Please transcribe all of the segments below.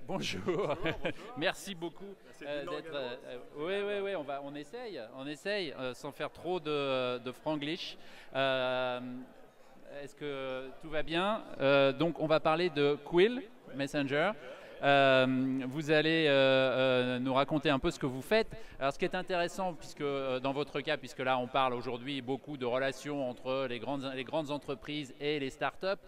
Bonjour. Merci beaucoup C'est une langue d'être. allemande. Oui, on essaye sans faire trop de franglish. Euh, Est-ce que tout va bien? Donc, on va parler de Quill Messenger. Vous allez nous raconter un peu ce que vous faites. Alors, ce qui est intéressant, puisque dans votre cas, puisque là, on parle aujourd'hui beaucoup de relations entre les grandes entreprises et les startups,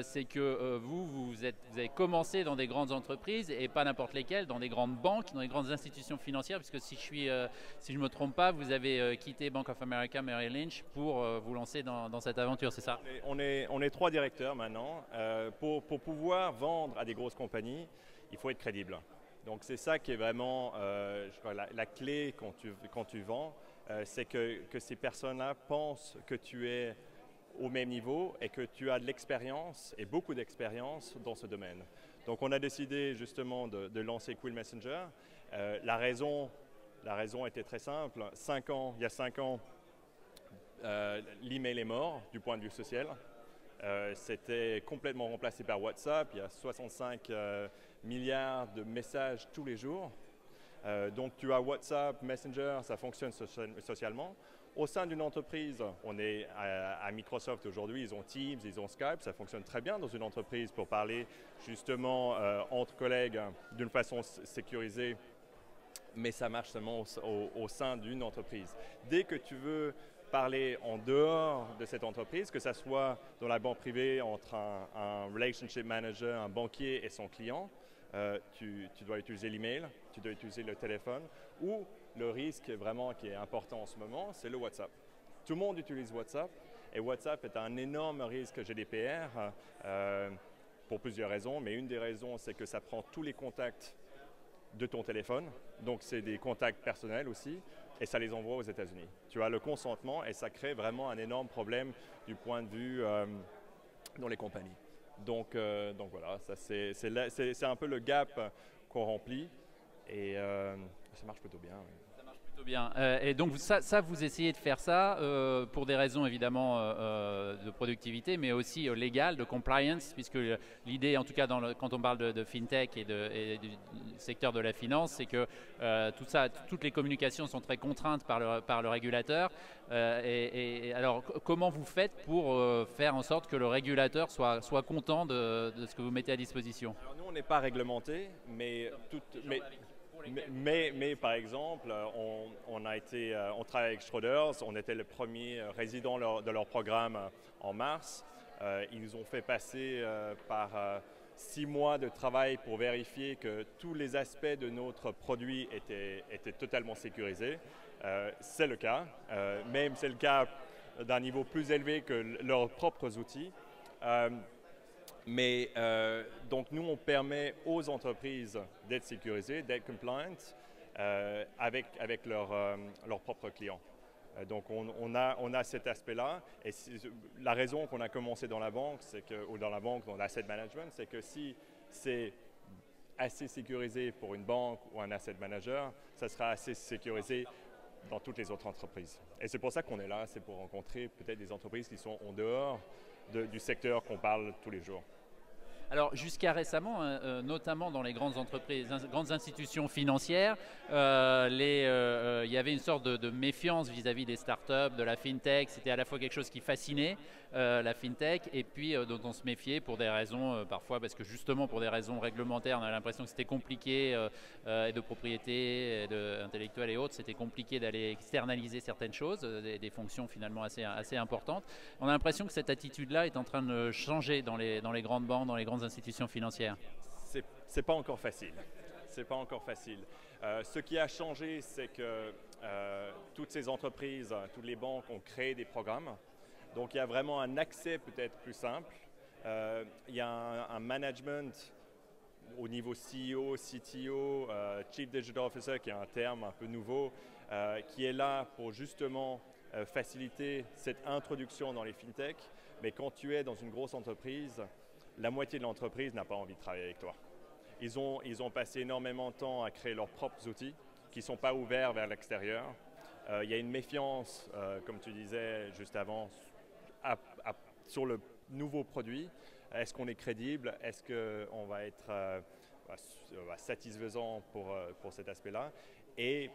c'est que vous avez commencé dans des grandes entreprises et pas n'importe lesquelles, dans des grandes banques, dans des grandes institutions financières, puisque si je me trompe pas, vous avez quitté Bank of America Merrill Lynch pour vous lancer dans cette aventure, c'est ça? On est trois directeurs maintenant. Pour pouvoir vendre à des grosses compagnies, il faut être crédible. Donc c'est ça qui est vraiment je crois, la clé quand tu vends, c'est que ces personnes-là pensent que tu es au même niveau et que tu as de l'expérience et beaucoup d'expérience dans ce domaine. Donc on a décidé justement de lancer Quill Messenger. La raison était très simple. Il y a 5 ans, l'email est mort du point de vue social. C'était complètement remplacé par WhatsApp. Il y a 65 milliards de messages tous les jours. Donc tu as WhatsApp, Messenger, ça fonctionne socialement. Au sein d'une entreprise, on est à Microsoft aujourd'hui, ils ont Teams, ils ont Skype, ça fonctionne très bien dans une entreprise pour parler justement entre collègues d'une façon sécurisée, mais ça marche seulement au sein d'une entreprise. Dès que tu veux parler en dehors de cette entreprise, que ce soit dans la banque privée entre un relationship manager, un banquier et son client, tu dois utiliser l'email, tu dois utiliser le téléphone, ou le risque vraiment qui est important en ce moment, c'est le WhatsApp. Tout le monde utilise WhatsApp et WhatsApp est un énorme risque GDPR pour plusieurs raisons, mais une des raisons, c'est que ça prend tous les contacts de ton téléphone, donc c'est des contacts personnels aussi, et ça les envoie aux États-Unis. Tu as le consentement et ça crée vraiment un énorme problème du point de vue dans les compagnies. Donc voilà, c'est un peu le gap qu'on remplit et ça marche plutôt bien. Oui. Ça marche plutôt bien. Et donc vous essayez de faire ça pour des raisons évidemment de productivité, mais aussi légales, de compliance, puisque l'idée, en tout cas quand on parle de fintech et du secteur de la finance, c'est que toutes les communications sont très contraintes par le régulateur. Et alors, comment vous faites pour faire en sorte que le régulateur soit content de ce que vous mettez à disposition? Alors nous, on n'est pas réglementé, mais par exemple, on travaille avec Schroders, on était le premier résident de leur programme en mars. Ils nous ont fait passer par 6 mois de travail pour vérifier que tous les aspects de notre produit étaient totalement sécurisés. C'est le cas, même c'est le cas d'un niveau plus élevé que leurs propres outils. Donc nous, on permet aux entreprises d'être sécurisées, d'être compliant avec leurs propres clients. Donc on a cet aspect-là. Et la raison qu'on a commencé dans la banque, dans l'asset management, c'est que si c'est assez sécurisé pour une banque ou un asset manager, ça sera assez sécurisé dans toutes les autres entreprises. Et c'est pour ça qu'on est là, c'est pour rencontrer peut-être des entreprises qui sont en dehors du secteur qu'on parle tous les jours. Alors jusqu'à récemment, notamment dans les grandes entreprises, grandes institutions financières, il y avait une sorte de méfiance vis-à-vis des startups, de la fintech. C'était à la fois quelque chose qui fascinait la fintech et puis dont on se méfiait pour des raisons, parfois parce que justement pour des raisons réglementaires, on a l'impression que c'était compliqué et de propriété intellectuelle et autres, c'était compliqué d'aller externaliser certaines choses, des fonctions finalement assez importantes. On a l'impression que cette attitude-là est en train de changer dans les grandes banques, dans les grandes institutions financières. C'est pas encore facile. C'est pas encore facile. Ce qui a changé, c'est que toutes ces entreprises, toutes les banques ont créé des programmes. Donc il y a vraiment un accès peut-être plus simple. Il y a un management au niveau CEO, CTO, Chief Digital Officer, qui est un terme un peu nouveau, qui est là pour justement faciliter cette introduction dans les fintech. Mais quand tu es dans une grosse entreprise, la moitié de l'entreprise n'a pas envie de travailler avec toi. Ils ont passé énormément de temps à créer leurs propres outils qui ne sont pas ouverts vers l'extérieur. Il y a une méfiance, comme tu disais juste avant, sur le nouveau produit. Est-ce qu'on est crédible? Est-ce qu'on va être satisfaisant pour cet aspect-là. Et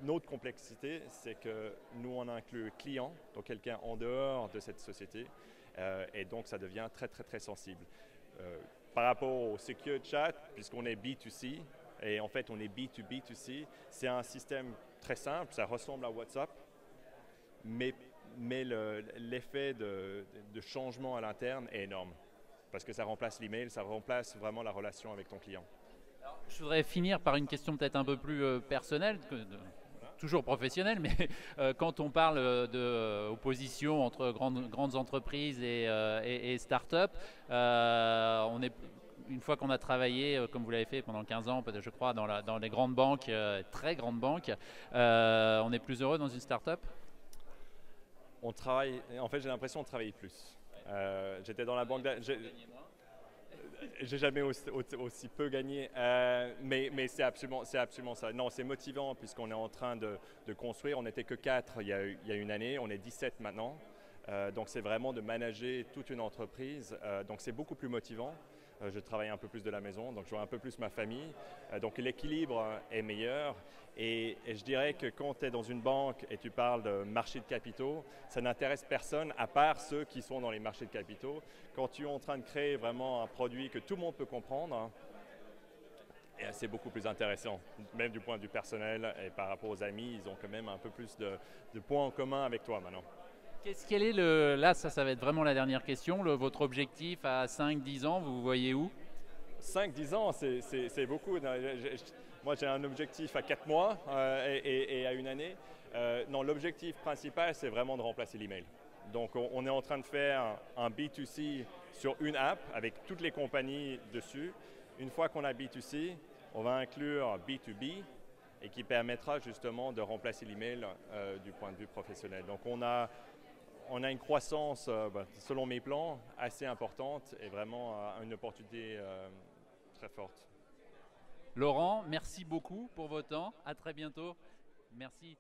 notre complexité, c'est que nous, on inclut le client, donc quelqu'un en dehors de cette société, et donc ça devient très, très, très sensible. Par rapport au Secure Chat, puisqu'on est B2C, et en fait on est B2B2C, c'est un système très simple, ça ressemble à WhatsApp, mais l'effet de changement à l'interne est énorme, parce que ça remplace l'email, ça remplace vraiment la relation avec ton client. Alors, je voudrais finir par une question peut-être un peu plus personnelle, toujours professionnelle, mais quand on parle d'opposition entre grandes entreprises et start-up, une fois qu'on a travaillé, comme vous l'avez fait pendant 15 ans, je crois, dans les grandes banques, très grandes banques, on est plus heureux dans une start-up? On travaille, en fait, j'ai l'impression de travailler plus. J'étais dans la banque. J'ai jamais aussi peu gagné, mais c'est absolument ça. Non, c'est motivant puisqu'on est en train de construire. On n'était que 4 il y a une année, on est 17 maintenant. Donc c'est vraiment de manager toute une entreprise. Donc c'est beaucoup plus motivant. Je travaille un peu plus de la maison, donc je vois un peu plus ma famille. Donc l'équilibre est meilleur. Et je dirais que quand tu es dans une banque et tu parles de marché de capitaux, ça n'intéresse personne à part ceux qui sont dans les marchés de capitaux. Quand tu es en train de créer vraiment un produit que tout le monde peut comprendre, c'est beaucoup plus intéressant, même du point de vue personnel et par rapport aux amis, ils ont quand même un peu plus de points en commun avec toi maintenant. Quel est là, ça va être vraiment la dernière question, votre objectif à 5-10 ans, vous voyez où? 5-10 ans, c'est beaucoup. Moi, j'ai un objectif à 4 mois et à une année. Non, l'objectif principal, c'est vraiment de remplacer l'email. Donc, on est en train de faire un B2C sur une app avec toutes les compagnies dessus. Une fois qu'on a B2C, on va inclure B2B et qui permettra justement de remplacer l'email du point de vue professionnel. Donc, on a une croissance, selon mes plans, assez importante et vraiment une opportunité très forte. Laurent, merci beaucoup pour votre temps. À très bientôt. Merci.